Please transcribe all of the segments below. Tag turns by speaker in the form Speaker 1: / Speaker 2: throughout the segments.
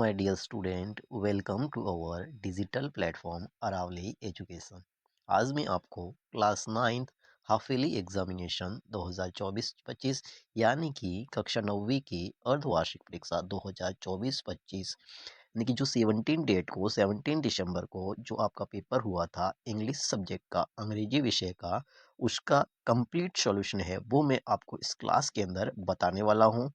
Speaker 1: my dear student, welcome to our digital platform Aravali education. आज मैं आपको class 9th half yearly examination 2024-25 यानी कि कक्षा 9वीं की अर्धवार्षिक परीक्षा 2024-25 यानी कि जो 17 डेट को 17 दिसंबर को जो आपका पेपर हुआ था इंग्लिश सब्जेक्ट का, अंग्रेजी विषय का, उसका कंप्लीट सॉल्यूशन है वो मैं आपको इस क्लास के अंदर बताने वाला हूँ।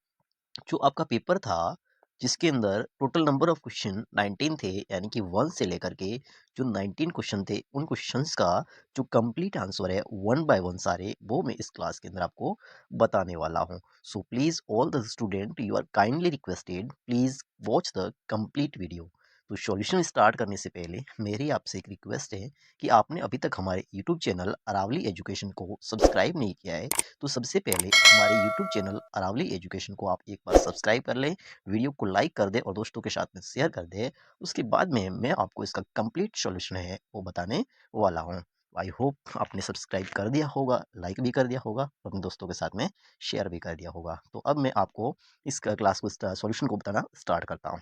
Speaker 1: जो आपका पेपर था जिसके अंदर टोटल नंबर ऑफ क्वेश्चन 19 थे, यानी कि 1 से लेकर के जो 19 क्वेश्चन थे उन क्वेश्चंस का जो कंप्लीट आंसर है वन बाय वन सारे वो मैं इस क्लास के अंदर आपको बताने वाला हूं। So please all the student you are kindly requested please watch the complete video. तो सॉल्यूशन स्टार्ट करने से पहले मेरी आपसे एक रिक्वेस्ट है कि आपने अभी तक हमारे यूट्यूब चैनल अरावली एजुकेशन को सब्सक्राइब नहीं किया है तो सबसे पहले हमारे यूट्यूब चैनल अरावली एजुकेशन को आप एक बार सब्सक्राइब कर लें, वीडियो को लाइक कर दें और दोस्तों के साथ में शेयर कर दें। उसके बाद में मैं आपको इसका कंप्लीट सॉल्यूशन है वो बताने वाला हूँ। आई होप आपने सब्सक्राइब कर दिया होगा, लाइक भी कर दिया होगा और अपने दोस्तों के साथ में शेयर भी कर दिया होगा। तो अब मैं आपको इस क्लास को सॉल्यूशन को बताना स्टार्ट करता हूँ।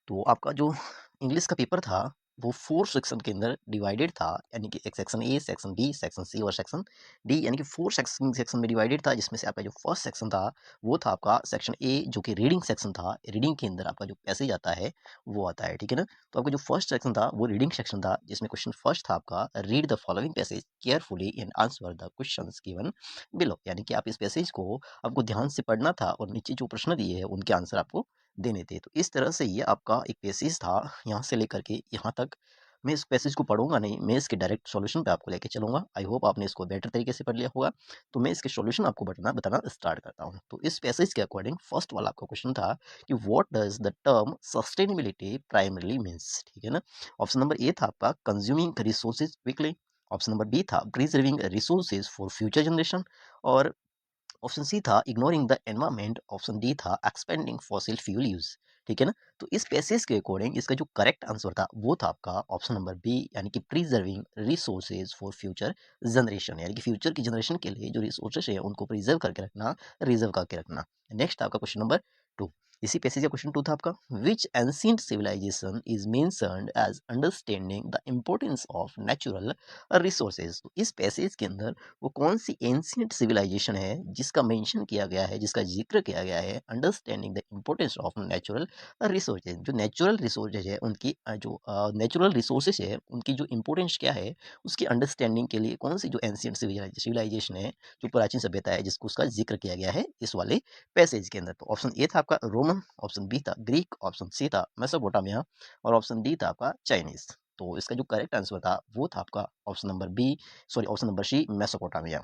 Speaker 1: तो आपका जो इंग्लिश का पेपर था वो 4 सेक्शन के अंदर डिवाइडेड था, यानी कि एक section A, section B, section C और सेक्शन डी, यानी कि 4 सेक्शन में डिवाइडेड था। जिसमें से आपका जो फर्स्ट सेक्शन था वो था आपका सेक्शन ए जो कि रीडिंग सेक्शन था। रीडिंग के अंदर आपका जो पैसेज आता है वो आता है, ठीक है ना। तो आपका जो फर्स्ट सेक्शन था वो रीडिंग सेक्शन था जिसमें क्वेश्चन फर्स्ट था आपका read the following passage carefully and answer the questions given below, यानी कि आप इस पैसेज को आपको ध्यान से पढ़ना था और नीचे जो प्रश्न दिए हैं उनके आंसर आपको देने थे। तो इस तरह से ये आपका एक पैसेज था यहाँ से लेकर के यहाँ तक। मैं इस पैसेज को पढ़ूंगा नहीं, मैं इसके डायरेक्ट सॉल्यूशन पे आपको लेके चलूंगा। आई होप आपने इसको बेटर तरीके से पढ़ लिया होगा। तो मैं इसके सॉल्यूशन आपको बताना बताना स्टार्ट करता हूँ। तो इस पैसेज के अकॉर्डिंग फर्स्ट वाला आपका क्वेश्चन था कि what does the term sustainability primarily means, ठीक है ना। ऑप्शन नंबर ए था आपका consuming resources quickly. Option number B था preserving resources for future generation. और ऑप्शन सी था ignoring the environment. Option D था एक्सपेंडिंग फॉसिल फ्यूल यूज, ठीक है ना। तो इस पैसेज के अकॉर्डिंग इसका जो करेक्ट आंसर था वो था आपका ऑप्शन नंबर बी, यानी कि preserving resources for future generation, यानी कि फ्यूचर की जनरेशन के लिए जो रिसोर्सेज है उनको प्रिजर्व करके रखना, रिजर्व करके रखना। नेक्स्ट आपका क्वेश्चन नंबर 2। इसी पैसेज का क्वेश्चन 2 था आपका which ancient civilization is mentioned as understanding the importance of natural resources. तो इस पैसेज के अंदर वो कौन सी एंशिएंट सिविलाइजेशन है जिसका मेंशन किया गया है, जिसका जिक्र किया गया है understanding the importance of natural resources. जो नेचुरल रिसोर्सेज है उनकी जो नेचुरल रिसोर्सेज है उनकी जो इंपॉर्टेंस क्या है उसकी अंडरस्टैंडिंग के लिए कौन सी जो एंशिएंट सिविलाइजेशन है, जो प्राचीन सभ्यता है जिसको उसका जिक्र किया गया है इस वाले पैसेज के अंदर। तो ऑप्शन ए था आपका रोमन, ऑप्शन बी था ग्रीक, ऑप्शन सी था मेसोपोटामिया और ऑप्शन डी था आपका चाइनीज। तो इसका जो करेक्ट आंसर था वो था आपका option number B, sorry option number C Mesopotamia.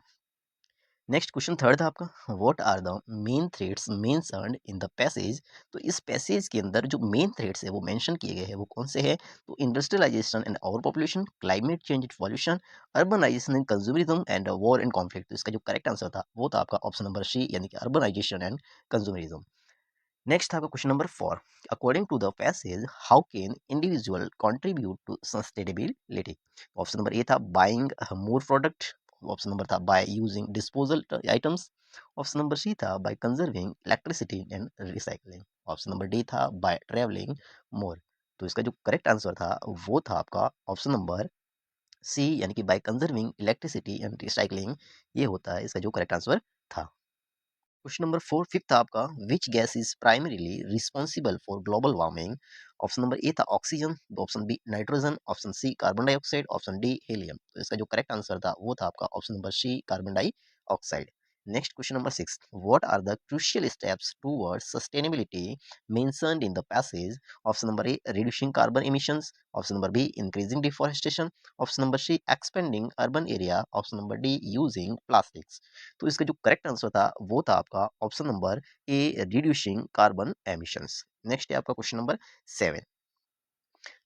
Speaker 1: Next question third था आपका what are the main threads mentioned in the passage. तो इस पैसेज के अंदर जो मेन थ्रेड्स है वो मेंशन किए गए हैं वो कौन से हैं। तो industrialisation and over population, climate change and pollution, urbanisation and consumerism and war and conflict. तो इसका जो करेक्ट आंसर था वो था आपका ऑप्शन नंबर सी, यानी कि अर्बनाइजेशन एंड कंज्यूमरिज्म। नेक्स्ट था आपका question number 4। According to the passage how can individual contribute to sustainability. Option number A था buying more product. Option number था by using disposal items. Option number C था by conserving electricity and recycling. Option number D था by travelling more. तो इसका जो correct answer था वो था आपका ऑप्शन नंबर सी, यानी कि by conserving electricity and recycling. ये होता है इसका जो करेक्ट आंसर था। क्वेश्चन नंबर 4 फिफ्थ था आपका which gas is primarily responsible for global warming. Option number A था oxygen, option B nitrogen, option C carbon dioxide, option D helium. तो इसका जो करेक्ट आंसर था वो था आपका option number C carbon dioxide. Next question number 6 what are the crucial steps towards sustainability mentioned in the passage. Option number A reducing carbon emissions, option number B increasing deforestation, option number C expanding urban area, option number D using plastics. तो इसका जो correct answer था वो था आपका option number A reducing carbon emissions. Next है आपका question number 7।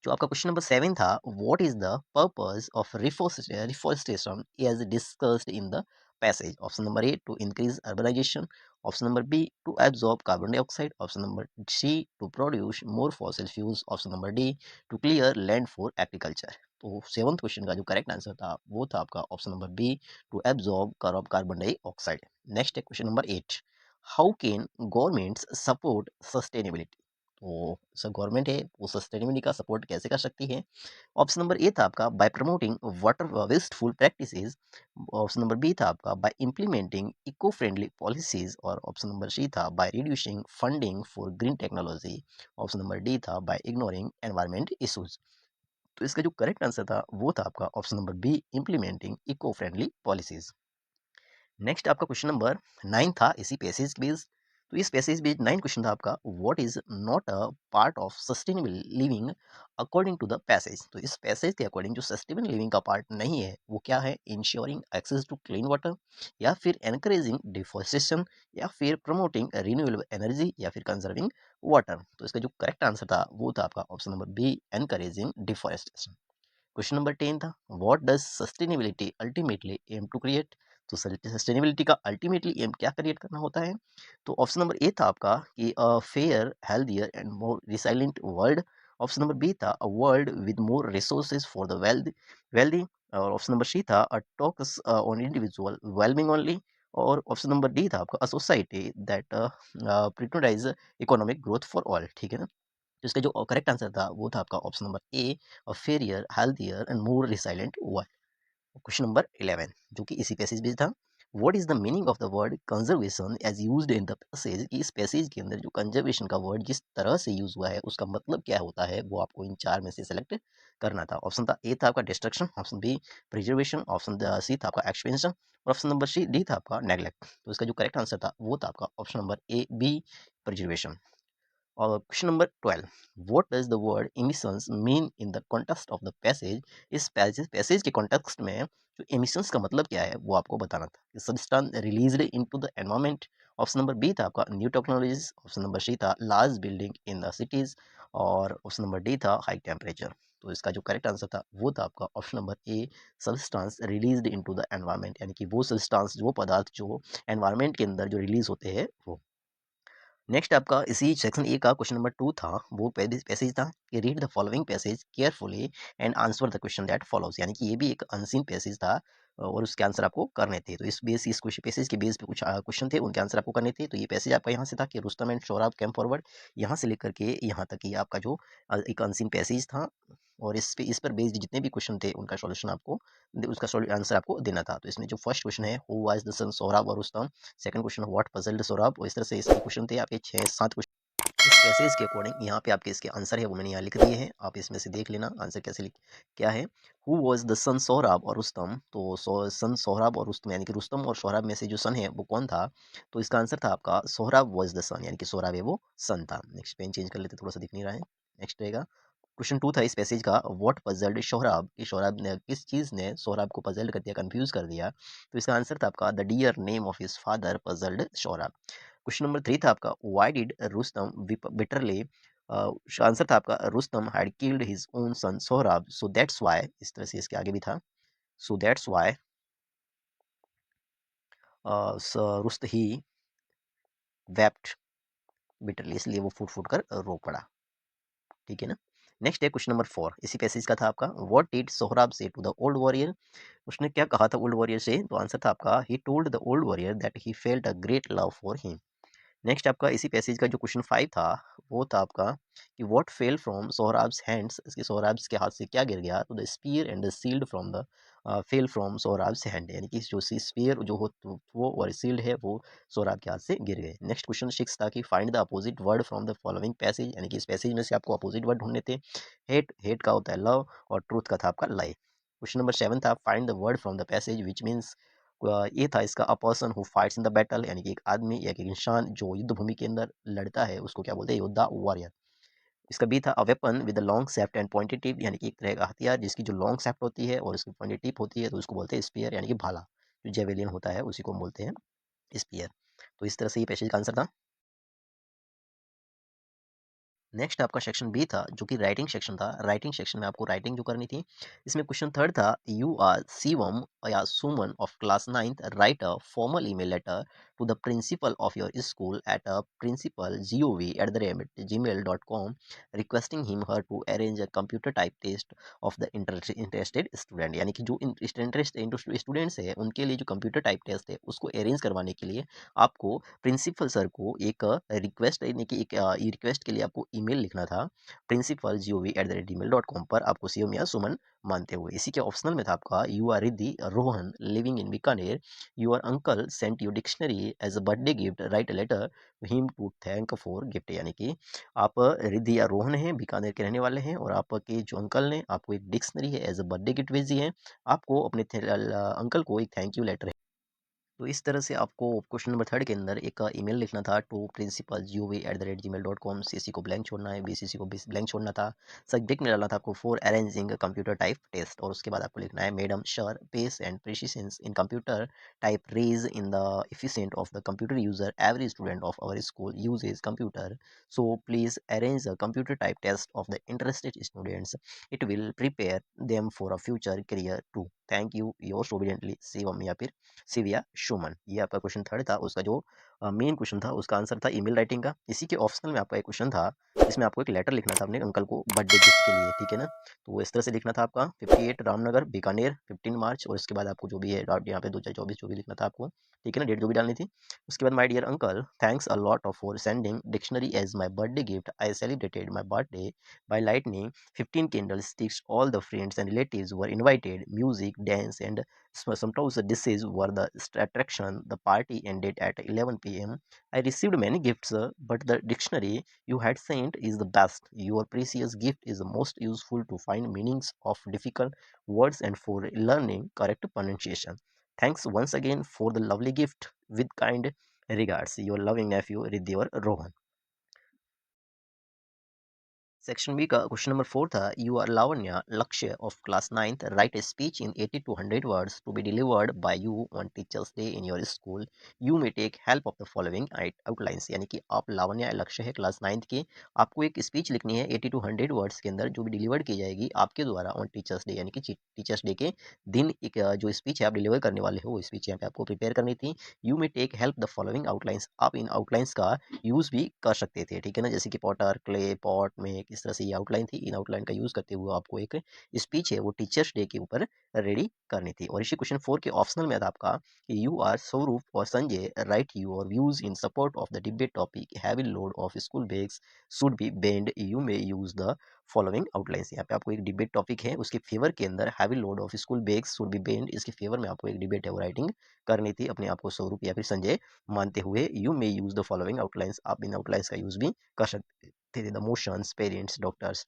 Speaker 1: जो आपका क्वेश्चन नंबर 7 था what is the purpose of reforestation as discussed in the passage. Option number A to increase urbanization, option number B to absorb carbon dioxide, option number C to produce more fossil fuels, option number D to clear land for agriculture. तो seventh question का जो correct answer था वो था आपका option number B to absorb carbon dioxide. Next है question number 8 how can governments support sustainability. तो government है वो सस्टेनेबिलिटी का सपोर्ट कैसे कर सकती है? ऑप्शन नंबर ए था आपका by promoting water wasteful practices. Option number B था आपका by implementing eco friendly policies. और ऑप्शन नंबर सी था by reducing funding for green technology. Option number D था बाय इग्नोरिंग एनवायरमेंट इश्यूज। तो इसका जो करेक्ट आंसर था वो था आपका option number B, implementing eco friendly policies. Next आपका क्वेश्चन नंबर 9 था इसी पैसेज बेस्ड। तो इस पैसेज बेस्ड 9 क्वेश्चन था आपका what is not a part of sustainable living according to the passage. तो इस पैसेज के अकॉर्डिंग जो सस्टेनेबल लिविंग का पार्ट नहीं है वो क्या है? Ensuring access to clean water, या फिर एनकरेजिंग डिफोरेस्टेशन, या फिर प्रमोटिंग रिन्यूएबल एनर्जी, या फिर कंजर्विंग वाटर। तो इसका जो करेक्ट आंसर था वो था आपका option number B, encouraging deforestation. Question number 10 था what does sustainability ultimately aim to create. तो सस्टेनेबिलिटी का अल्टीमेटली एम क्या क्रिएट करना होता है? तो ऑप्शन नंबर ए था आपका कि a fair, healthier and more resilient world. Option number B था a world with more resources for the wealthy. और ऑप्शन नंबर सी था a talks on individual wellbeing only. और ऑप्शन नंबर डी था आपका a society that prioritize economic growth for all. ठीक है ना? तो इसका जो करेक्ट आंसर था वो था आपका option number A, a fairer, healthier and more resilient world. Question number 11 जो कि इसी पैसेज में था what is the meaning of the word conservation as used in the passage. कि इस पैसेज के अंदर जो कंजर्वेशन का वर्ड जिस तरह से यूज हुआ है उसका मतलब क्या होता है, वो आपको इन चार में से सेलेक्ट करना था। ऑप्शन था ए था आपका destruction, option B preservation, option C था आपका एक्सपेंशन, और ऑप्शन नंबर सी डी था आपका नेग्लेक्ट। तो इसका जो करेक्ट आंसर था वो था आपका option number A B, preservation. और question number 12 what does the word emissions mean in the context of the passage. इस पैसेज के कॉन्टेक्स्ट में जो emissions का मतलब क्या है वो आपको बताना था। Substance released into the environment. Option number B था आपका new technologies, option number C था large building in the cities, और ऑप्शन नंबर डी था हाई टेम्परेचर। तो इसका जो करेक्ट आंसर था वो था आपका option number A, substance released into the environment, यानी कि वो सब्सटेंस, वो पदार्थ जो एनवायरनमेंट के अंदर जो रिलीज होते हैं वो। नेक्स्ट आपका इसी सेक्शन ए का क्वेश्चन नंबर 2 था, वो पैसेज था कि read the following passage carefully and answer the question that follows. यानी कि ये भी एक अनसीन पैसेज था और उसके आंसर आपको करने थे। तो इस क्वेश्चन पैसेज के बेस पे कुछ क्वेश्चन थे, उनके आंसर आपको करने थे। तो ये पैसेज आपका यहाँ से था कि रुस्तम एंड शोराब कैम फॉरवर्ड, यहाँ से लेकर के यहाँ तक ये आपका जो एक अनसीन पैसेज था, और इस पर बेस्ड जितने भी क्वेश्चन थे उनका सॉल्यूशन आपको, उसका आंसर आपको देना था। तो इसमें जो फर्स्ट क्वेश्चन है हु वाज द सन सोहराब और Rustam, second question what puzzled Sohrab, और इस तरह से इसके क्वेश्चन थे आपके 6-7 क्वेश्चन। इस पैसेज के अकॉर्डिंग यहाँ पे आपके इसके आंसर है वो मैंने यहाँ लिख दिए हैं, आप इसमें से देख लेना आंसर कैसे लिख क्या है। हु वाज द सन सोहराब और रुस्तम, तो सन सोहराब और रुस्तम यानी कि रुस्तम और सोहराब में से जो सन है वो कौन था? तो इसका आंसर था आपका सोहराब वाज द सन, यानी कि सोहराब है वो सन था। नेक्स्ट पेन चेंज कर लेते, थोड़ा सा दिख नहीं रहा है। नेक्स्ट रहेगा क्वेश्चन 2 था इस पैसेज का व्हाट पजल्ड सोहराब, कि सोहराब ने किस चीज ने सोहराब को पजल्ड कर दिया, कंफ्यूज कर दिया। तो इसका आंसर था आपका the dear name of his father puzzled Sohrab. Question number 3 था आपका why did Rustam bitterly, answer था आपका Rustam had killed his own son Sohrab so that's why, इस तरह से इसके आगे भी था so that's why Rustam he wept bitterly, इसलिए वो फूट फूट कर रो पड़ा। ठीक है ना? नेक्स्ट है क्वेश्चन नंबर 4 इसी पैसेज का था आपका व्हाट डिड सोहराब से टू द ओल्ड वॉरियर। उसने क्या कहा था ओल्ड वॉरियर से? तो आंसर था आपका he told the old warrior that he felt a great love for him. Next आपका इसी पैसेज का जो क्वेश्चन 5 था वो था आपका कि what fell from Sohrab's hands, इसके सोहराब्स के हाथ से क्या गिर गया? तो the spear and the shield from the fell from Sohrab's hand, यानी कि जो स्पीयर जो हो तो वो और सील्ड है वो सोहराब के हाथ से गिर गए। नेक्स्ट क्वेश्चन 6 था कि find the opposite word from the following passage, यानी कि इस पैसेज में से आपको अपोजिट वर्ड ढूंढने थे। हेट, हेट का होता है लव, और ट्रूथ का था आपका लाई। क्वेश्चन नंबर 7 था find the word from the passage which means, ये था इसका a person who fights in the battle, यानी कि एक आदमी या एक इंसान जो युद्ध भूमि के अंदर लड़ता है उसको क्या बोलते हैं? योद्धा, वॉरियर। इसका बी था a weapon with long shaft and pointed tip, यानी कि एक तरह का हथियार जिसकी जो लॉन्ग शेफ्ट होती है और उसकी पॉइंटेड टिप होती है, तो उसको बोलते हैं स्पीयर, यानी कि भाला। जो जेवेलियन होता है उसी को हम बोलते हैं स्पीयर। तो इस तरह से ये पैसेज का आंसर था। नेक्स्ट आपका सेक्शन बी था जो कि राइटिंग सेक्शन था। राइटिंग सेक्शन में आपको राइटिंग जो करनी थी, इसमें क्वेश्चन 3 था यू आर शिवम या Suman of class 9th write a formal email letter to the principal of your school at a principal gov@gmail.com requesting him her to arrange a computer type test of the interested student, यानी कि जो interest students है उनके लिए जो computer type test है उसको arrange करवाने के लिए आपको प्रिंसिपल सर को एक रिक्वेस्ट, यानी कि एक रिक्वेस्ट के लिए आपको ईमेल लिखना था principal@gov@gmail.com पर आपको शिवम या सुमन मानते हुए। इसी के ऑप्शनल में था आपका you are Riddhi Rohan living in Bikaner, your uncle sent you dictionary as a birthday gift, write a letter him to thank for gift. यानी कि आप रिद्धि या रोहन हैं, बीकानेर के रहने वाले हैं और आपके जो अंकल ने आपको एक डिक्शनरी है एज अ बर्थडे गिफ्ट भेजी है। आपको अपने अंकल को एक थैंक यू लेटर। तो इस तरह से आपको क्वेश्चन नंबर थर्ड के अंदर एक ईमेल लिखना था टू principal@gov@gmail.com। सीसी को ब्लैंक छोड़ना है, बीसीसी को ब्लैंक छोड़ना था। सब्जेक्ट में डालना था आपको for arranging computer type test और उसके बाद आपको लिखना है madam sure pace and precisions in computer type raise in the efficient of the computer user. Every student of our school uses computer, so please arrange a computer type test of the interested students. It will prepare them for a future career too. Thank you, yours obediently Shivam या फिर शिविया सुमन। ये आपका question third था। उसका जो main question था उसका answer था ईमेल राइटिंग का। इसी के ऑप्शनल में आपका एक क्वेश्चन था जिसमें आपको एक लेटर लिखना था अपने अंकल को बर्थडे गिफ्ट के लिए, ठीक है ना। तो वो इस तरह से लिखना था आपका 58 रामनगर बीकानेर 15 मार्च और इसके बाद आपको जो भी है यहाँ पे 2024 जो भी लिखना था आपको, ठीक है ना, डेट जो भी डालनी थी। उसके बाद my dear uncle thanks a lot of for sending dictionary as my birthday gift. I celebrated my birthday by lighting 15 candlesticks. All the friends and relatives were invited. Music, dance, and sometimes the dishes were the attraction. The party ended at 11 p.m. I received many gifts, but the dictionary you had sent is the best. Your precious gift is the most useful to find meanings of difficult words and for learning correct pronunciation. Thanks once again for the lovely gift. With kind regards, your loving nephew Riddhyor Rohan. Section B का question number 4 था you are Lavanya Lakshya of class 9th write a speech in 80 to 100 words to be delivered by you on teachers day in your school. You may take help of the following outlines. यानी कि आप लावण्या लक्ष्य है class 9th के, आपको एक speech लिखनी है 80 to 100 वर्ड्स के अंदर जो भी डिलीवर्ड की जाएगी आपके द्वारा ऑन टीचर्स डे, यानी कि टीचर्स डे के दिन एक जो स्पीच है आप डिलीवर करने वाले हो वो स्पीच यहाँ पे आपको प्रिपेयर करनी थी। You may take help the following outlines. आप इन आउटलाइंस का यूज़ भी कर सकते थे, ठीक है ना, जैसे कि पॉटर क्ले पॉट में किस तरह से ये आउटलाइन थी। इन आउटलाइन का यूज़ करते हुए आपको एक स्पीच है वो टीचर्स डे के ऊपर रेडी करनी थी। और इसी क्वेश्चन 4 के ऑप्शनल में था आपका कि यू आर स्वरूप और Sanjay right your views in support of the debate topic heavy load of school bags should be bend. You may use the following outlines. यहाँ पे आपको एक डिबेट टॉपिक है उसके फेवर के अंदर heavy load of school bags should be bend, इसके favour में आपको एक डिबेट है वो राइटिंग करनी थी अपने आप को स्वरूप या फिर संजय मानते हुए। You may use the following outlines. आप इन आउटलाइंस का यूज भी कर सकते थे। The motions parents doctors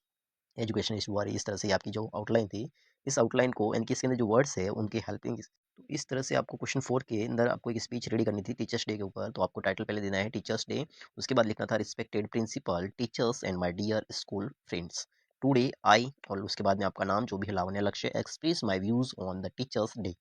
Speaker 1: education issue आ रही है, इस तरह से आपकी जो आउटलाइन थी इस आउटलाइन को यानी कि इसके अंदर जो वर्ड्स है उनकी हेल्पिंग। तो इस तरह से आपको क्वेश्चन 4 के अंदर आपको एक स्पीच रेडी करनी थी टीचर्स डे के ऊपर। तो आपको टाइटल पहले देना है टीचर्स डे, उसके बाद लिखना था respected principal teachers and my dear school friends today I, और उसके बाद में आपका नाम जो भी है Lavanya Lakshya express my views on the teachers day.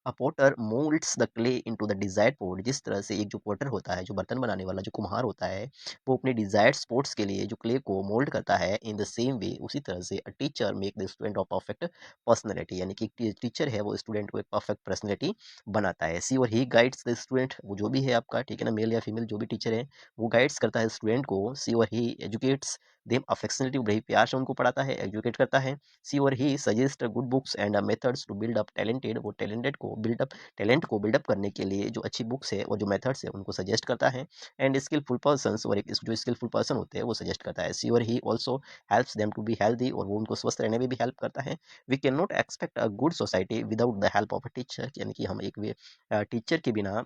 Speaker 1: A potter moulds the clay into the desired pot. जिस तरह से एक जो पोटर होता है जो बर्तन बनाने वाला जो कुम्हार होता है वो अपने डिजायर्ड स्पोर्ट्स के लिए जो क्ले को मोल्ड करता है, इन द सेम वे उसी तरह से a teacher make the student of perfect personality. यानी कि टीचर है वो स्टूडेंट को एक परफेक्ट पर्सनैलिटी बनाता है। सी और ही गाइड्स द स्टूडेंट, वो जो भी है आपका, ठीक है ना, मेल या फीमेल जो भी टीचर है वो गाइड्स करता है स्टूडेंट को। सी और ही एजुकेट्स देम अफेक्शनली, बड़े प्यार से उनको पढ़ाता है एजुकेट करता है। सी और he suggest good books and methods to build up talented, वो टैलेंटेड को बिल्डअप टैलेंट को बिल्डअप करने के लिए जो अच्छी बुक्स है और जो मेथड्स है उनको सजेस्ट करता है। एंड स्किलफुल पर्सन, और एक जो स्किलफुल पर्सन होते हैं वो सजेस्ट करता है। सी और he also helps them to be healthy, और वो उनको स्वस्थ रहने में भी हेल्प करता है। We can not expect a good society without the help of a teacher. यानी कि हम एक टीचर के बिना,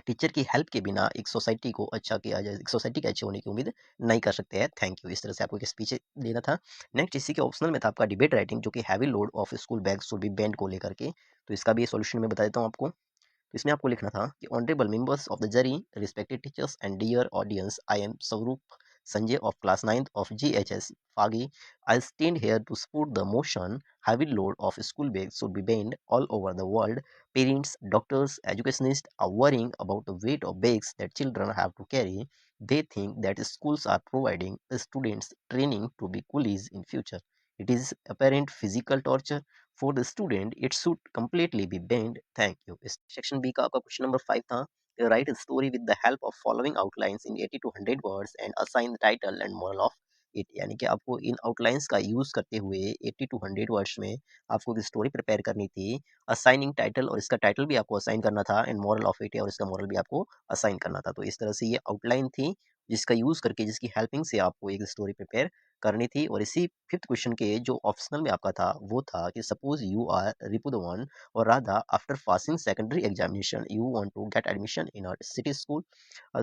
Speaker 1: टीचर की हेल्प के बिना एक सोसाइटी को अच्छा किया जाए, एक सोसाइटी के अच्छे होने की उम्मीद नहीं कर सकते हैं। Thank you. इस तरह से आपको एक स्पीच देना था। नेक्स्ट इसी के ऑप्शनल में था आपका डिबेट राइटिंग जो कि heavy load of school bag should be bend को लेकर के। तो इसका भी सॉल्यूशन मैं बता देता हूँ आपको। तो इसमें आपको लिखना था कि honourable members of the jury, respected teachers and dear audience, I am Swaroop Sanjay of class 9th of GHS Fagi. I stand here to support the motion. Heavy load of school bags should be banned all over the world. Parents, doctors, educationists are worrying about the weight of bags that children have to carry. They think that schools are providing students training to be coolies in future. It is apparent physical torture for the student. It should completely be banned. Thank you. इस section B का आपका question number 5 था right story with the help of following outlines in 80 to 100 words and assign the title and moral of it. यानी कि आपको इन outlines का use करते हुए 80 to 100 वर्ड्स में आपको एक स्टोरी प्रिपेयर करनी थी, असाइनिंग टाइटल, और इसका टाइटल भी आपको असाइन करना था, एंड मोरल ऑफ इट, और इसका मोरल भी आपको असाइन करना था। तो इस तरह से ये आउटलाइन थी जिसका यूज़ करके, जिसकी हेल्पिंग से आपको एक स्टोरी प्रिपेयर करनी थी। और इसी फिफ्थ क्वेश्चन के जो ऑप्शनल में आपका था वो था कि suppose you are Ripudaman और Radha after passing secondary examination you want to get admission in a city school.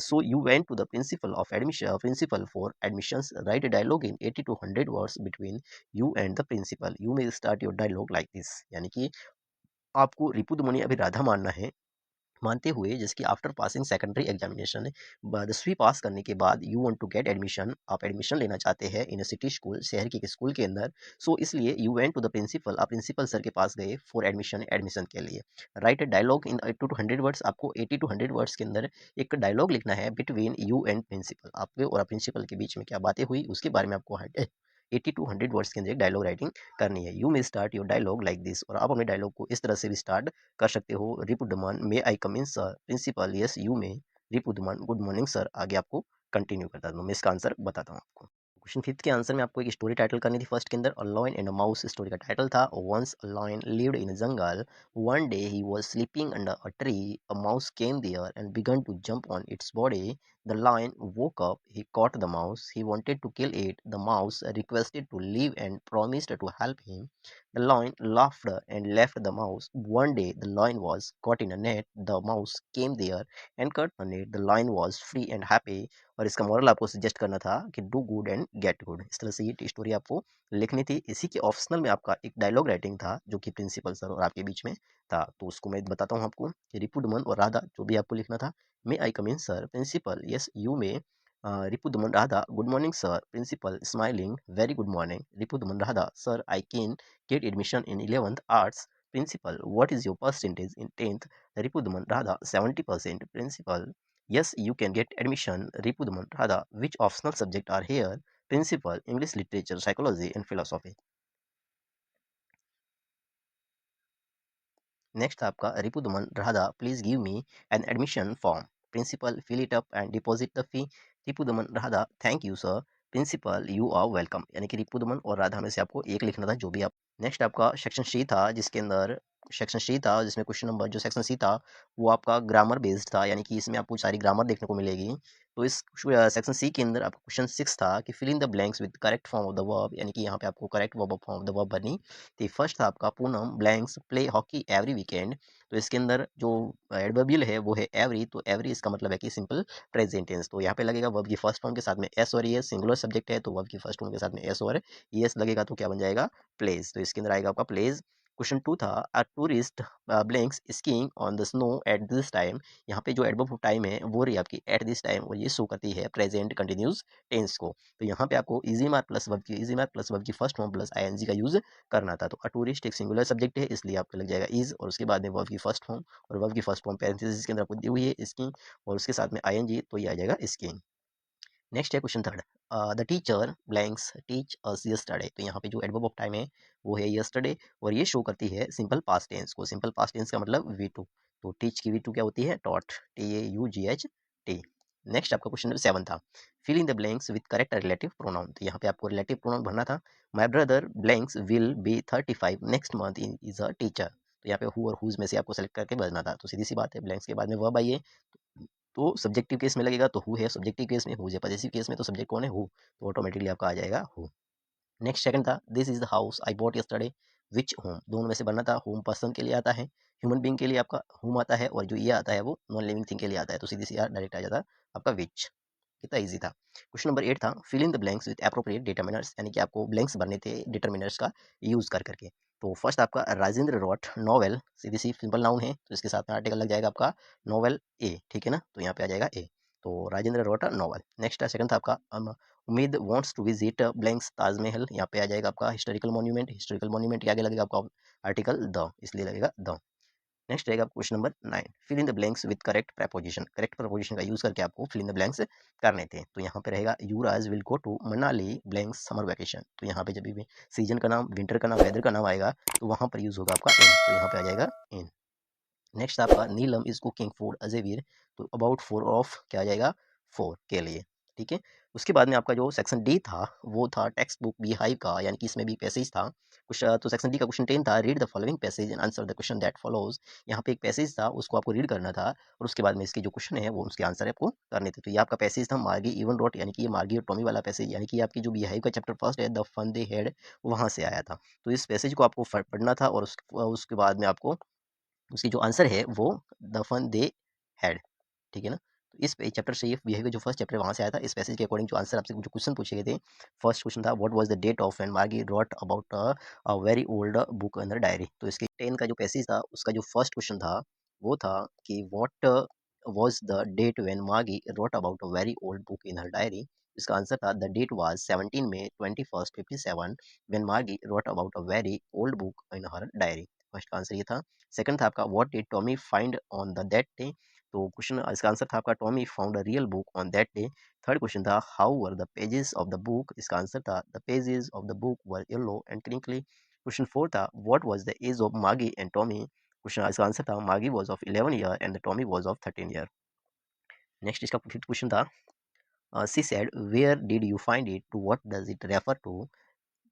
Speaker 1: So you went to the principal for admissions. Write a dialogue in 80 to 100 words between you and the principal. You may start your dialogue like this. यानी कि आपको रिपु दमनी अभी राधा मानना है, मानते हुए जिसकी after passing secondary examination, 10वीं पास करने के बाद you want to get admission, आप एडमिशन लेना चाहते हैं इन सिटी स्कूल, शहर के स्कूल के अंदर. सो इसलिए you went to the principal, आप प्रिंसिपल सर के पास गए फॉर एडमिशन, एडमिशन के लिए. Write a dialogue in 80 to 100 words, आपको 80 टू 100 वर्ड्स के अंदर एक डायलॉग लिखना है बिटवीन यू एंड प्रिंसिपल, आपके और प्रिंसिपल के बीच में क्या बातें हुई उसके बारे में आपको 80 टू 100 वर्ड्स के अंदर एक डायलॉग राइटिंग करनी है. You may start your dialogue like this, और आप अपने डायलॉग को इस तरह से भी स्टार्ट कर सकते हो. Ripudaman may I come in sir, principal yes you may, Ripudaman good morning sir. आगे आपको कंटिन्यू करता हूँ, मैं इसका आंसर बताता हूँ आपको. क्वेश्चन फिफ्थ के आंसर में आपको एक स्टोरी टाइटल करनी थी. फर्स्ट के अंदर a lion and a mouse story का टाइटल था. Once a lion lived in a jungle, one day he was sleeping under a tree, a mouse came there and began to jump on its body. The lion woke up, he caught the mouse, he wanted to kill it. The mouse requested to leave and promised to help him. The lion laughed and left the mouse. One day, the lion was caught in a net. The mouse came there and cut the net. The lion was free and happy. और इसका moral आपको suggest करना था कि do good and get good. इस तरह से ये स्टोरी आपको लिखनी थी. इसी के ऑप्शनल में आपका एक डायलॉग राइटिंग था जो कि प्रिंसिपल सर और आपके बीच में था. तो उसको मैं बताता हूँ आपको. रिपुदमन और राधा जो भी आपको लिखना था. May I come in sir, principal yes you may, Ripudaman Radha good morning sir, principal smiling very good morning, Ripudaman Radha sir I can get admission in 11th arts, principal what is your percentage in 10th, Ripudaman Radha 70%, principal yes you can get admission, Ripudaman Radha which optional subject are here, principal English literature psychology and philosophy. Next आपका Ripudaman Radha please give me an admission form, principal fill it up and deposit the fee, Ripudaman Radha thank you sir, principal you are welcome. यानी कि रिपुदमन और राधा में से आपको एक लिखना था जो भी आप. नेक्स्ट आपका सेक्शन सी था जिसके अंदर सेक्शन सी था जिसमें क्वेश्चन नंबर जो सेक्शन सी था वो आपका ग्रामर बेस्ड था. यानी कि इसमें आपको सारी ग्रामर देखने को मिलेगी. तो इस सेक्शन सी के अंदर आपका क्वेश्चन 6 था कि fill in the blanks with correct form of the verb. यानी कि यहाँ पे आपको correct verb form of the verb भरनी. तो फर्स्ट था आपका Poonam blanks play hockey every weekend. तो इसके अंदर जो एडवर्बियल है वो है एवरी. तो एवरी इसका मतलब है कि सिंपल प्रेजेंट टेंस. तो यहाँ पे लगेगा वर्ब की फर्स्ट फॉर्म के साथ में एस और एस, सिंगुलर सब्जेक्ट है तो वर्ब की फर्स्ट फॉर्म के साथ में एस और एस लगेगा. तो क्या बन जाएगा प्लेज. तो इसके अंदर आएगा आपका प्लेज. क्वेश्चन 2 था a tourist blanks skiing on the snow at this time. यहाँ पे जो एडवर्ब ऑफ टाइम है वो रही आपकी एट दिस टाइम और ये शो करती है प्रेजेंट कंटिन्यूस टेंस को. तो यहाँ पे आपको इजी मार्क प्लस वर्ब की फर्स्ट फॉर्म प्लस आईएनजी का यूज करना था. तो अ टूरिस्ट एक सिंगुलर सब्जेक्ट है इसलिए आपको लग जाएगा इज और उसके बाद में वर्ब की फर्स्ट फॉर्म और वर्ब की फर्स्ट फॉर्म पैरेंथेसिस के अंदर आपको दी हुई है स्कीइंग और उसके साथ में आईएनजी तो ये आ जाएगा स्कीइंग. नेक्स्ट है question third the teacher blanks teach us yesterday. तो यहाँ पे जो एडवर्ब ऑफ टाइम है वो है यस्टरडे और ये शो करती है सिंपल पास्ट टेंस को. सिंपल पास्ट टेंस का मतलब V2. तो टीच की V2 क्या होती है टॉट, TAUGH. नेक्स्ट आपका क्वेश्चन नंबर 7 था fill in the blanks with correct relative pronoun. तो यहाँ पे आपको रिलेटिव प्रोनाउन भरना था. My brother blanks will be 35 next month in is a teacher. तो यहाँ पे हु और हुज में से आपको सेलेक्ट करके भरना था. तो सीधी सी बात है ब्लैंक्स के बाद में वर्ब आइए तो सब्जेक्टिव केस में लगेगा तो हु है, सब्जेक्टिव केस में हु है, पॉजेसिव केस में तो सब्जेक्ट कौन है हु. तो ऑटोमेटिकली आपका आ जाएगा हु. नेक्स्ट सेकंड था this is the house I bought yesterday which home. दोनों में से बनना था. होम पर्सन के लिए आता है, ह्यूमन बीइंग के लिए आपका होम आता है और जो ये आता है वो नॉन लिविंग थिंग के लिए आता है. तो सीधी सी डायरेक्ट आ जाता है आपका विच. कितना इजी था. क्वेश्चन नंबर 8 था fill in the blanks with appropriate determiners. यानी कि आपको ब्लैंक्स भरने थे डिटरमिनर्स का यूज कर करके. तो फर्स्ट आपका राजेंद्र रॉट नॉवेल, सीधी सी सिंपल नाउन है तो इसके साथ में आर्टिकल लग जाएगा आपका नॉवेल ए. ठीक है ना. तो यहाँ पे आ जाएगा ए. तो Rajendra wrote novel. Next second था आपका Ummeed wants to visit blanks Taj Mahal. यहाँ पे आ जाएगा आपका हिस्टोरिकल मॉन्यूमेंट. हिस्टोरिकल मॉन्यूमेंट के आगे लगेगा आपका आर्टिकल द, इसलिए लगेगा द. नेक्स्ट रहेगा question number 9 fill in the blanks with correct preposition. Correct preposition का यूज करके आपको फिल इन द ब्लैंक्स करने थे. तो यहाँ पे रहेगा Yuvraj will go to Manali blanks summer vacation. तो यहाँ पे जब भी सीजन का नाम, विंटर का नाम, वेदर का नाम आएगा तो वहाँ पर यूज होगा आपका इन. तो यहाँ पे आ जाएगा इन. नेक्स्ट आपका नीलम इज कुकिंग फूड अजयवीर. तो अबाउट 4 ऑफ क्या आ जाएगा 4 के लिए. ठीक है। उसके बाद में आपका जो सेक्शन डी था वो था टेक्स्ट बुक बीहाइव का, यानी कि इसमें भी पैसेज था कुछ। तो सेक्शन डी का क्वेश्चन 10 था, read the following passage and answer the question that follows. यहाँ पे एक पैसेज था, उसको आपको रीड करना था और उसके बाद में इसके जो क्वेश्चन है वो उसके आंसर आपको करने थे। तो ये आपका पैसेज था मार्गी इवन रोट, यानी कि ये मार्गी और टॉमी वाला पैसेज, यानी कि आपकी जो बीहाइव का चैप्टर फर्स्ट है द फन दे हैड, वहाँ से आया था। तो इस पैसेज को आपको पढ़ना था और उसके बाद में आपको उसकी जो आंसर है वो द फन दे हैड, ठीक है ना। तो इस चैप्टर से ये बिहेवियर जो फर्स्ट चैप्टर वहाँ से आया था। इस पैसेज के अकॉर्डिंग जो आंसर आपसे जो क्वेश्चन पूछे गए थे, फर्स्ट क्वेश्चन था what was the date of when Margie wrote about a very old book in the diary. तो इसके 10 का जो पैसेज था उसका जो फर्स्ट क्वेश्चन था वो था कि what was the date when Margie wrote about a very old book in her diary. इसका आंसर था the date was 17 May 2157 when Margie wrote about a very old book in her diary. First का answer ये था। Second था आपका what did Tommy find on the that day. तो question इसका answer था आपका Tommy found a real book on that day. Third question था how were the pages of the book. इसका आंसर था the pages of the book were yellow and crinkly. Question four था what was the age of मागी and Tommy. Question इसका answer था मागी was of 11 year and the Tommy was of 13 year. Next इसका fifth question था she said where did you find it, to what does it refer to.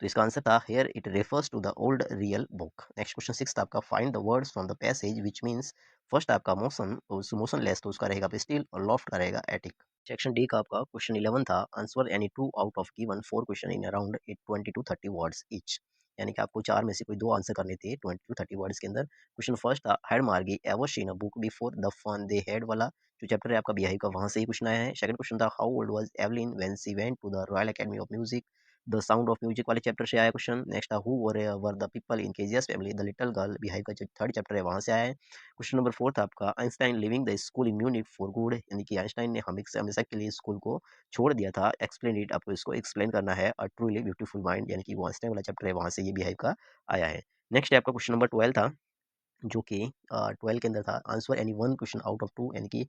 Speaker 1: तो इसका answer था hair it refers to the old real book. Next question six था आपका find the words from the passage which means. First आपका motion, तो उस motion less तो उसका रहेगा स्टील और लॉफ्ट का रहेगा एटिक। सेक्शन डी का आपका क्वेश्चन 11 था answer any two out of given four question in around 20 to 30 words each, यानी कि आपको चार में से कोई दो आंसर करने थे 20 टू 30 वर्ड्स के अंदर। क्वेश्चन फर्स्ट था had Margie ever seen a book before the fun they had वाला, जो चैप्टर है आपका बिहाई का, वहां से ही क्वेश्चन आया है। सेकंड क्वेश्चन था how old was Evelyn when she went to the Royal Academy of Music, the Sound of Music वाले चैप्टर से आया question. Next who were the people in Kezia's family, the little girl, beehive का जो third chapter है वहां से आया है। क्वेश्चन नंबर फोर्थ आपका Einstein leaving the school in Munich for good, यानी कि आइंस्टाइन ने हमेशा हमेशा के लिए स्कूल को छोड़ दिया था। एक्सप्लेन इट, आपको इसको एक्सप्लेन करना है। अ ट्रूली ब्यूटीफुल माइंड, यानी कि वो आइंस्टाइन वाला चैप्टर है वहां से ये बिहाइव का आया है। नेक्स्ट है आपका क्वेश्चन नंबर 12 था, जो कि 12 के अंदर था answer any one question out of two, यानी कि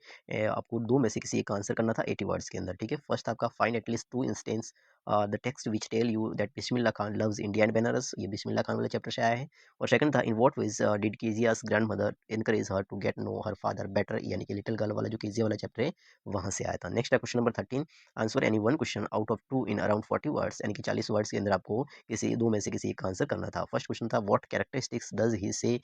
Speaker 1: आपको दो में से किसी एक का आंसर करना था 80 वर्ड्स के अंदर, ठीक है। फर्स्ट आपका find at least two instance the text which tell you that Bismillah Khan loves India and Banaras, ये बिस्मिल्लाह खान वाले चैप्टर से आया है। और सेकंड था in what ways did Kezia's grandmother encourage her to get know her father better, यानी कि लिटिल गर्ल वाला जो केजिया वाला चैप्टर है वहां से आया था। नेक्स्ट है question number 13 answer any one question out of two in around 40 words, यानी कि 40 वर्ड्स के अंदर आपको किसी दो में से किसी एक का आंसर करना था। फर्स्ट क्वेश्चन था व्हाट कैरेक्टरिस्टिक्स डज ही से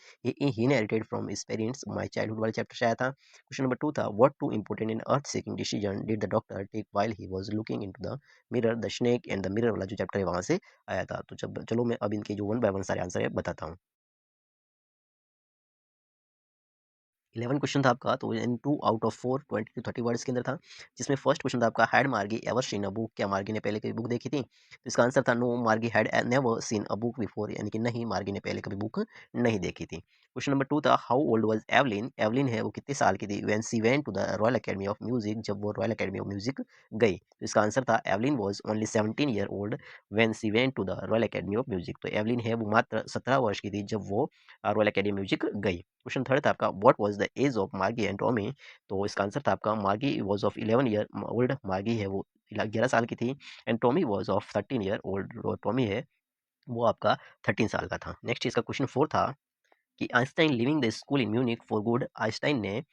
Speaker 1: he inherited from his parents, my childhood वाले चैप्टर से आया था। क्वेश्चन नंबर 2 था what two important in earth shaking decision did the doctor take while he was looking into the mirror, the snake and the mirror वाला जो chapter है वहां से आया था। तो चलो मैं अब इनके जो वन बाय वन सारे आंसर है बताता हूँ। 11 क्वेश्चन था आपका, तो इन 2 आउट ऑफ 4 20 टू 30 वर्ड्स के अंदर था। जिसमें फर्स्ट क्वेश्चन था आपका had Margie ever seen a book, क्या मार्गी ने पहले कभी बुक देखी थी। तो इसका आंसर था नो मार्गी had never seen a book before, यानी कि नहीं मार्गी ने पहले कभी बुक नहीं देखी थी। क्वेश्चन नंबर 2 था how old was Evelyn, Evelyn है वो कितने साल की थी when she went to the Royal Academy of Music, जब वो रॉयल एकेडमी ऑफ म्यूजिक गई। तो इसका आंसर था Evelyn was only 17 year old when she went to the Royal Academy of Music. तो एवलिन है वो मात्र 17 वर्ष की थी जब वो रॉयल एकेडमी म्यूजिक गई। क्वेश्चन थर्ड था आपका what was the age of Margie and Tommy. तो इसका आंसर था आपका मार्गी वाज ऑफ 11 ईयर ओल्ड, मार्गी है वो 11 साल की थी and Tommy was of 13 year old, Tommy है वो आपका 13 साल का था। नेक्स्ट इसका क्वेश्चन फोर था कि Einstein leaving the school in Munich for good, Einstein ने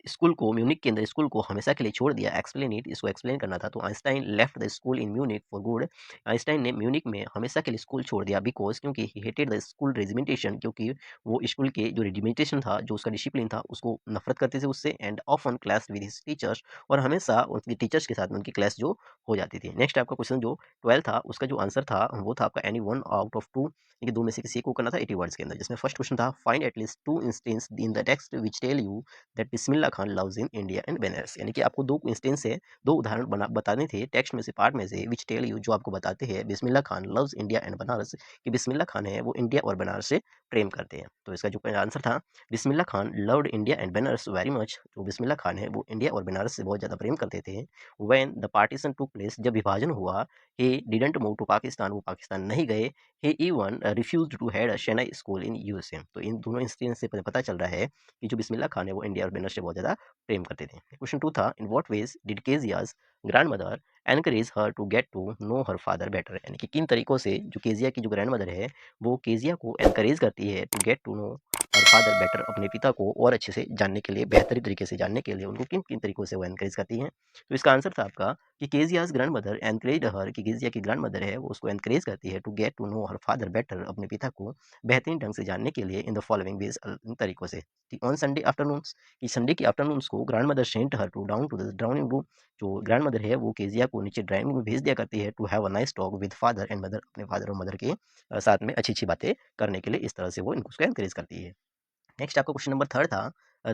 Speaker 1: स्कूल को म्यूनिक के अंदर स्कूल को हमेशा के लिए छोड़ दिया। एक्सप्लेन इट, इसको एक्सप्लेन करना था। तो Einstein left the school in Munich for good, Einstein ने म्यूनिक में हमेशा के लिए स्कूल छोड़ दिया बिकॉज क्योंकि ही हेटेड द स्कूल रेजिमेंटेशन, क्योंकि वो स्कूल के जो रेजिमेंटेशन था जो उसका डिसिप्लिन था उसको नफरत करते थे उससे, and often class with his teachers, और हमेशा उनके टीचर्स के साथ उनकी क्लास जो हो जाती थी। नेक्स्ट आपका क्वेश्चन जो 12 था उसका जो आंसर था वो था आपका any one out of two, ये दो में से किसी एक को करना था 80 वर्ड्स के अंदर। जिसमें फर्स्ट क्वेश्चन था find at least two instance in the text which tell you that Bismillah Khan loves in India and Banaras, यानी कि आपको दो इंस्टेंस से दो उदाहरण बताने थे टेक्स्ट में से पार्ट में से विच टेल यू जो आपको बताते हैं Bismillah Khan loves India and Banaras, कि बिस्मिल्लाह खान है वो इंडिया और बनारस से प्रेम करते हैं। तो इसका जो आंसर था Bismillah Khan loved India and Banaras very much, जो बिस्मिल्लाह खान है वो इंडिया और बनारस से बहुत ज़्यादा प्रेम करते थे। When the partition took place, जब विभाजन हुआ, he didn't move to Pakistan, वो पाकिस्तान नहीं गए। he even refused to head a Chennai school in USA। तो इन दोनों इंसिडेंट से पता चल रहा है कि जो बिस्मिल्लाह खान है वो इंडिया और बनारस से बहुत ज़्यादा प्रेम करते थे। क्वेश्चन 2 था in what ways did Kezia's grandmother encourage her to get to know her father better, यानी कि किन तरीकों से जो केजिया की जो ग्रैंड मदर है वो केजिया को एनकरेज करती है to get to know her father better, अपने पिता को और अच्छे से जानने के लिए, बेहतरी तरीके से जानने के लिए उनको किन किन तरीकों से वो एनकरेज करती हैं। तो इसका आंसर था आपका कि केजिया's ग्रैंडमदर एनकरेज्ड हर, कि केजिया की ग्रैंडमदर है वो उसको एनकरेज करती है to get to know her father better, अपने पिता को बेहतरीन ढंग से जानने के लिए इन द फॉलोइंग वेज, इन तरीकों से। ऑन संडे आफ्टरनून्स, कि संडे की आफ्टरनून्स को grandmother sent her to down to the drawing room, जो ग्रैंडमदर है वो केजिया को नीचे ड्राइंग रूम में भेज दिया करती है to have a nice talk with father and mother, अपने फादर और मदर के साथ में अच्छी अच्छी बातें करने के लिए इस तरह से वो इनको उसको एनकरेज करती है। नेक्स्ट आपका क्वेश्चन नंबर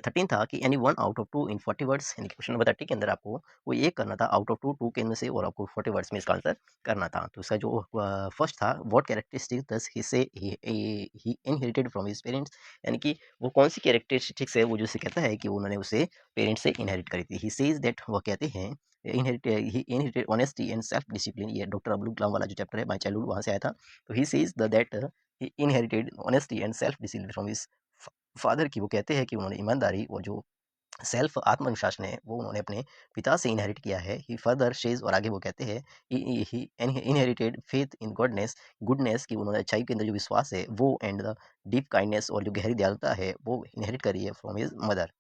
Speaker 1: 13 था कि any one out of two in 40 words, यानी कि क्वेश्चन नंबर 30 के अंदर आपको कोई एक करना था आउट ऑफ टू के में से, और आपको 40 वर्ड्स में इसका आंसर करना था। तो इसका जो फर्स्ट था, व्हाट कैरेक्टरिस्टिक्स डज ही से ही इनहेरिटेड फ्रॉम हिज पेरेंट्स, यानी कि वो कौन सी कैरेक्टरिस्टिक्स है वो जो उसे कहता है कि उन्होंने उसे पेरेंट्स से इनहेरिट करी थी। ही सेज दैट, वह कहते हैं inherited honesty and self discipline, ये डॉक्टर अब्दुल कलाम वाला जो चैप्टर है माय चाइल्डहुड वहाँ से आया था। तो he says that he inherited honesty and self discipline from his father, की वो कहते हैं कि उन्होंने ईमानदारी और जो सेल्फ आत्मविश्वास है वो उन्होंने अपने पिता से इनहेरिट किया है। ही फर्दर शेज, और आगे वो कहते हैं he inherited faith in goodness, goodness की उन्होंने अच्छाई के अंदर जो विश्वास है वो, एंड द डीप काइंडनेस, और जो गहरी दयालुता है वो इनहेरिट करी है फ्रॉम हिज मदर।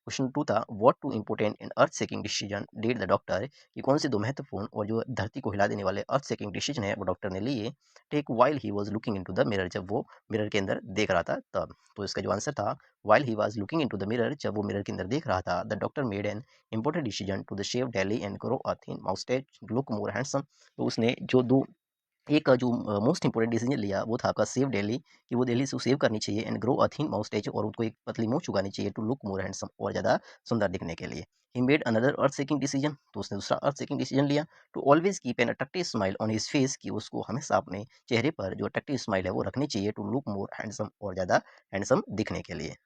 Speaker 1: क्वेश्चन 2 था, what two important in earth shaking decision did the doctor, कि कौन से दो महत्वपूर्ण और जो धरती को हिला देने वाले अर्थ शेकिंग डिसीजन है वो डॉक्टर ने लिए take while he was looking into the mirror, जब वो मिरर के अंदर देख रहा था तब। तो इसका जो आंसर था, while he was looking into the mirror, जब वो मिरर के अंदर देख रहा था, the doctor made an important decision to the shave daily and grow a thin moustache look more handsome. तो उसने जो दो एक जो मोस्ट इंपोर्टेंट डिसीजन लिया वो था आपका सेव दिल्ली, कि वो दिल्ली से सेव करनी चाहिए, एंड ग्रो अ थिन माउस्टेच, और उनको एक पतली मूंछ उगानी चाहिए टू लुक मोर हैंडसम, और ज़्यादा सुंदर दिखने के लिए। He made another earth shaking decision, तो उसने दूसरा अर्थ सेकिंग डिसीजन लिया to always keep an attractive smile on his face, कि उसको हमेशा अपने चेहरे पर जो अट्रैक्टिव स्माइल है वो रखनी चाहिए टू लुक मोर हैंडसम, और ज़्यादा हैंडसम दिखने के लिए।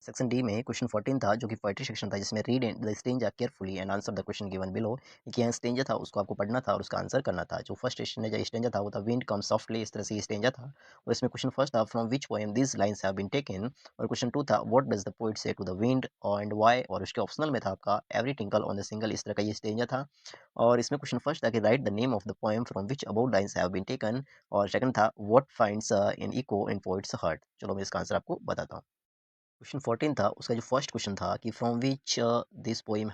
Speaker 1: सेक्शन डी में क्वेश्चन 14 था जो कि पोएट्री सेक्शन था, जिसमें read the stranger carefully and answer the question given below, कि यहाँ स्ट्रेंजर था उसको आपको पढ़ना था और उसका आंसर करना था। जो फर्स्ट स्ट्रेंजर था वो था विंड कम सॉफ्टली, इस तरह से स्ट्रेंजर था। और इसमें क्वेश्चन फर्स्ट था from which poem this lines have been taken, और क्वेश्चन 2 था what does the poet say to the wind and why, और उसके ऑप्शनल में था आपका every tinkle on the shingle, इस तरह का ये स्ट्रेंजर था। और इसमें क्वेश्चन फर्स्ट था कि write the name of the poem from which about lines have been taken, और सेकंड था what finds in echo in poet's heart. चलो मैं इसका आंसर आपको बताता हूँ। क्वेश्चन 14 था, उसका जो फर्स्ट क्वेश्चन था कि from poem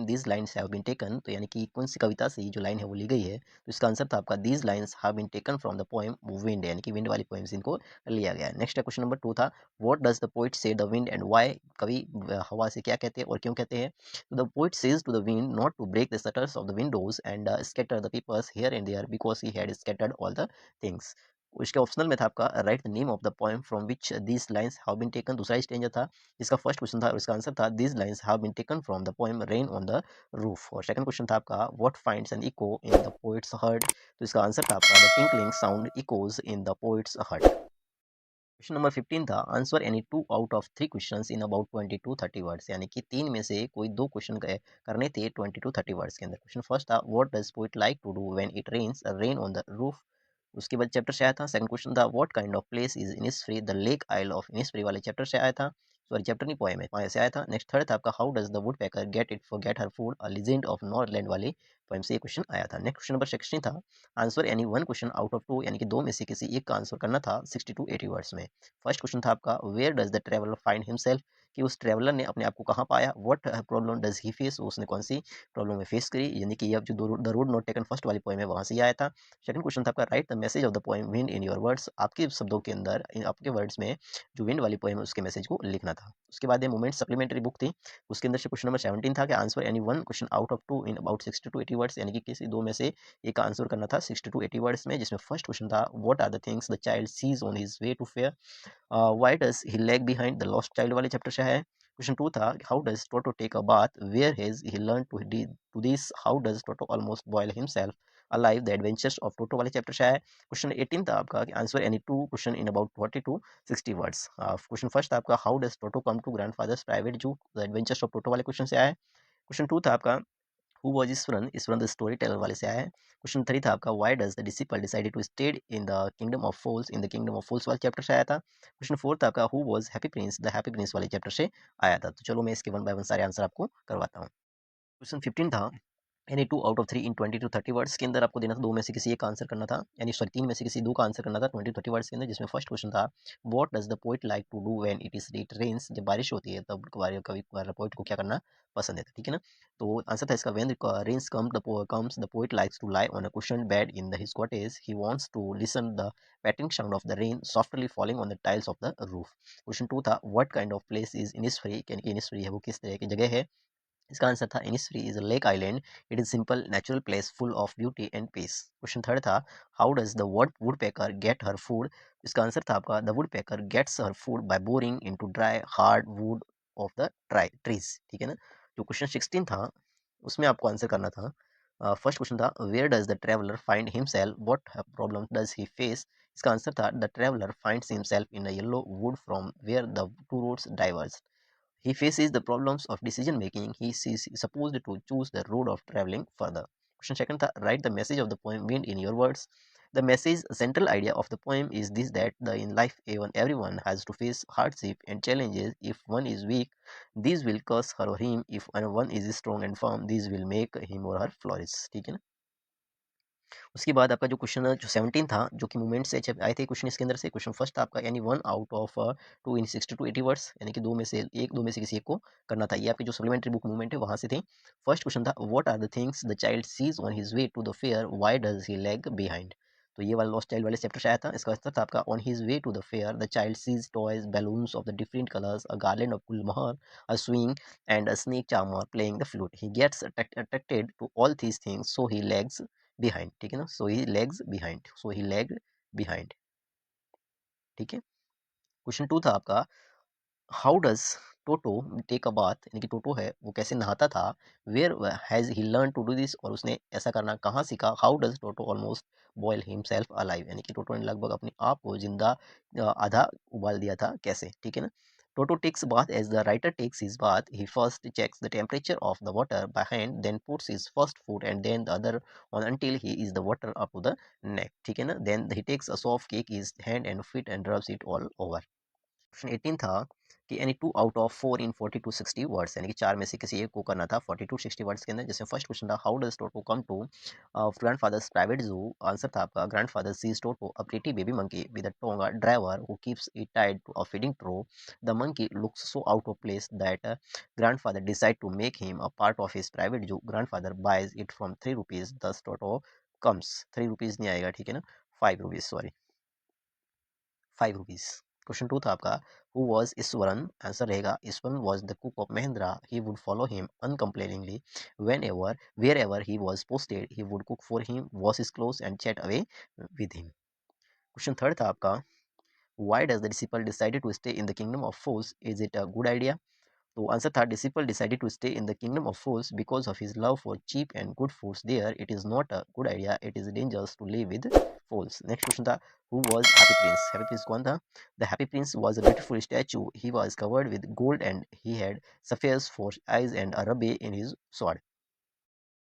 Speaker 1: this lines have been taken, तो यानी कि कौन सी कविता से ये जो लाइन है वो ली गई है। तो इसका आंसर था आपका these lines have been taken from the poem wind, यानी कि विंड वाली पोएम से इनको लिया गया है। नेक्स्ट क्वेश्चन नंबर 2 था, व्हाट डज द पोइट से द विंड एंड व्हाई, कवि हवा से क्या कहते हैं और क्यों कहते हैं। तो the poet says to the wind not to break the shutters of the windows and scatter the papers here and there because he had scattered all the things. उसके ऑप्शनल में था आपका write the name of the poem from which these lines have been taken, दूसरा stranger था जिसका first question था और इसका आंसर था these lines have been taken from the poem rain on the roof. और सेकंड क्वेश्चन था आपका what finds an echo in the poet's heart, तो इसका आंसर था आपका the tinkling sound echoes in the poet's heart. Question number 15 था answer any 2 out of 3 questions in about 20 to 30 words, यानी कि तीन में से कोई दो क्वेश्चन करने थे 20 टू 30 वर्ड्स के अंदर। क्वेश्चन फर्स्ट था what does poet like to do when it rains, rain on the roof. उसके बाद चैप्टर से आया था। सेकंड क्वेश्चन था what kind of place is Innisfree, the lake isle of Innisfree वाले चैप्टर से आया था। सॉरी चैप्टर नहीं, पोएम है, वहाँ से आया था। नेक्स्ट थर्ड था आपका how does the would packer gate her food, a legend of Northland वाली पोएम से ये क्वेश्चन आया था। नेक्स्ट क्वेश्चन नंबर 16 था answer any one question out of two, यानी कि दो में से किसी एक का आंसर करना था 60 टू 80 वर्ड्स में। फर्स्ट क्वेश्चन था आपका where does the traveller find himself, कि उस ट्रेवलर ने अपने आप को कहाँ पाया। What problem does he face, उसने कौन सी प्रॉब्लम में फेस करी, यानी कि अब जो the road not taken first वाली पोएम है वहां से ही आया था। सेकंड क्वेश्चन था आपका write the message of the poem wind in your words, आपके शब्दों के अंदर आपके वर्ड्स में जो विंड वाली पोएम है उसके मैसेज को लिखना था। उसके बाद ये मोमेंट सप्लीमेंट्री बुक थी, उसके अंदर से क्वेश्चन नंबर 17 था कि answer any one question out of two in about 60 to 80 words, यानी कि किसी दो में से एक का आंसर करना था 60 टू 80 वर्ड्स में, जिसमें फर्स्ट क्वेश्चन था what are the things the child sees on his way to fair, why does he lag behind, the lost child वाले चैप्टर से है। क्वेश्चन 2 था how does Toto take a bath, where has he learn to this, how does Toto almost boil himself alive, the adventures of Toto वाले chapter से है। Question 18 था आपका answer any two question in about 40 to 60 words. Question first था आपका how does Toto come to grandfather's private zoo, the adventures of Toto वाले question से आया है। क्वेश्चन 2 था आपका who was Iswaran, Iswaran the story teller वाले से आया है। क्वेश्चन 3 था आपका why does the disciple decided to stay in the kingdom of fools, in the kingdom of fools वाले चैप्टर से आया था। क्वेश्चन 4 था आपका who was happy prince, the happy prince वाले चैप्टर से आया था। तो चलो मैं इसके वन बाय वन सारे आंसर आपको करवाता हूँ। क्वेश्चन 15 था यानी 2 out of 3 in 20 to 30 words के अंदर आपको देना था, 2 में से किसी एक का आंसर करना था, यानी सॉरी 3 में से किसी 2 का आंसर करना था 20 टू 30 वर्ड्स के अंदर, जिसमें फर्स्ट क्वेश्चन था what does the poet like to do when it rains, जब बारिश होती है तब कवि पोएट को क्या करना पसंद है, ठीक है ना। तो आंसर था इसका when rains comes the poet likes to lie on a cushion bed in the his cottage, he wants to listen the pattering sound of the rain softly falling on the tiles of the roof. Question 2 था what kind of place is Innisfree, यानी कि Innisfree है वो किस तरह की जगह है। इसका आंसर था Innisfree is a lake island, it is simple natural place full of beauty and peace. Question third था how does the woodpecker get her food, इसका आंसर था आपका the woodpecker gets her food by boring into dry hard wood of the trees, ठीक है ना। जो question 16 था उसमें आपको आंसर करना था, फर्स्ट क्वेश्चन था where does the traveller find himself, what problem does he face, इसका आंसर था the traveller finds himself in a yellow wood from where the two roads diverse, he faces the problems of decision making. He is supposed to choose the road of traveling further. Question second tha, write the message of the poem Wind in your words. The message, central idea of the poem is this that in life even everyone has to face hardship and challenges. If one is weak, these will curse her or him. If one is strong and firm, these will make him or her flourish. ठीक है ना। उसके बाद आपका जो question जो 17 था जो कि मूवमेंट से आए थे क्वेश्चन इसके अंदर से, क्वेश्चन फर्स्ट था आपका यानी 1 out of 2 in 60 to 80 words, यानी कि दो में से किसी एक को करना था। ये आपकी जो सप्लीमेंट्री बुक मूवमेंट है वहां से थे। फर्स्ट क्वेश्चन था what are the things the child sees on his way to the fair, why does he lag behind, तो ये वाला लॉस्ट चाइल्ड वाले चैप्टर से आया था। इसका आंसर था आपका on his way to the fair the child sees toys balloons of the different colours a garland of gulmohar a swing and a snake charmer playing the flute, he gets attracted to all these things so he lags behind, ठीक है ना। सो ही lag behind, ठीक है। Question 2 था आपका how does Toto take a bath, यानी कि Toto है वो कैसे नहाता था, where has he learn to do this, और उसने ऐसा करना कहाँ सीखा। How does Toto almost boil himself alive, यानी कि टोटो ने लगभग अपने आप को जिंदा आधा उबाल दिया था कैसे, ठीक है ना। Toto takes bath as the writer takes his bath, he first checks the temperature of the water by hand, then puts his first foot and then the other on until he is the water up to the neck, ठीक है ना। Then he takes a soft cake his hand and feet and rubs it all over। Question 18 था कि यानी 2 out of 4 in 40 to 60 words, यानी कि 4 में से किसी एक को करना था 40 टू 60 वर्ड्स के अंदर, जैसे फर्स्ट क्वेश्चन था how does Toto come to grandfather's private zoo, answer था आपका grandfather sees Toto a pretty baby monkey with a tonga driver who keeps it tied to a feeding trough, the monkey looks so out of place that grandfather decide to make him a part of his private zoo, grandfather buys it from 3 rupees, thus Toto comes 3 rupees नहीं आएगा, ठीक है ना, 5 rupees, sorry 5 rupees. Question 2 था आपका who was Iswaran, answer रहेगा Iswaran was the cook of Mahendra, he would follow him uncomplainingly whenever wherever he was posted, he would cook for him wash his clothes and chat away with him. Question third था आपका why does the disciple decided to stay in the kingdom of fools, is it a good idea, तो answer था disciple decided to stay in the kingdom of fools because of his love for cheap and good foods there. It is not a good idea. It is dangerous to live with fools. Next question था who was Happy Prince? Happy Prince कौन था? The Happy Prince was a beautiful statue. He was covered with gold and he had sapphires for eyes and a ruby in his sword.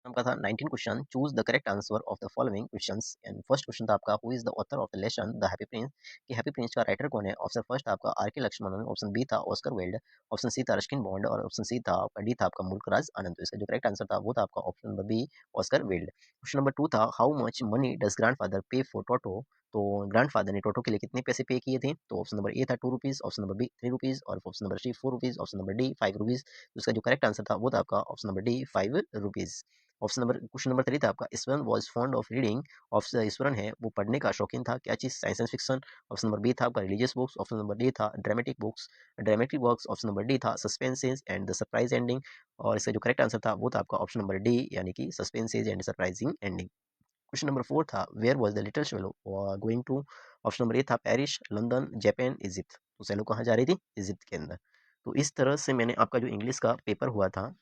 Speaker 1: आपका था 19 question choose the correct answer of the following questions, and first question था आपका who is the author of the lesson the happy Prince, कि happy Prince का writer कौन है। Option first था आपका आर के लक्ष्मणन, ऑप्शन बी था ऑस्कर वाइल्ड, ऑप्शन सी था रस्किन बॉन्ड और ऑप्शन सी था आपका डी था आपका मुल्कराज आनंद। तो इसका जो करेक्ट आंसर था वो था आपका option number B Oscar Wilde. Question number 2 था how much money does grandfather pay for Toto, तो ग्रैंडफादर ने टोटो के लिए कितने पैसे पे किए थे, तो ऑप्शन नंबर ए था 2 rupees, option number B 3 rupees और option number C 4 rupees, option number D 5 rupees. तो इसका जो करेक्ट आंसर था वो था आपका option number D 5 rupees. Option number question number 3 था आपका Iswaran was fond of reading, option Iswaran है वो पढ़ने का शौकीन था, क्या चीज science and fiction. Option number B था आपका religious books, option number D था dramatic books dramatic works, option number D था suspenses and the surprise ending, और इसका जो करेक्ट आंसर था वो था आपका ऑप्शन नंबर डी यानी कि suspenses and surprising ending. Question number 4 था where was the little swallow going to, option number A था पेरिस लंदन जापान इजिप्ट, तो शेलो कहाँ जा रही थी इजिप्ट के अंदर। तो इस तरह से मैंने आपका जो इंग्लिश का पेपर हुआ था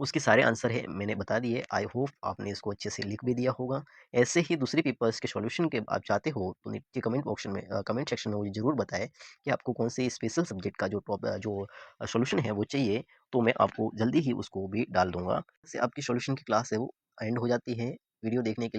Speaker 1: उसके सारे आंसर है मैंने बता दिए। आई होप आपने इसको अच्छे से लिख भी दिया होगा। ऐसे ही दूसरी पेपर्स के सॉल्यूशन के आप चाहते हो तो नीचे कमेंट ऑप्शन में कमेंट सेक्शन में मुझे ज़रूर बताएं कि आपको कौन से स्पेशल सब्जेक्ट का जो सॉल्यूशन है वो चाहिए, तो मैं आपको जल्दी ही उसको भी डाल दूंगा। से आपकी सॉल्यूशन की क्लास है वो एंड हो जाती है। वीडियो देखने के लिए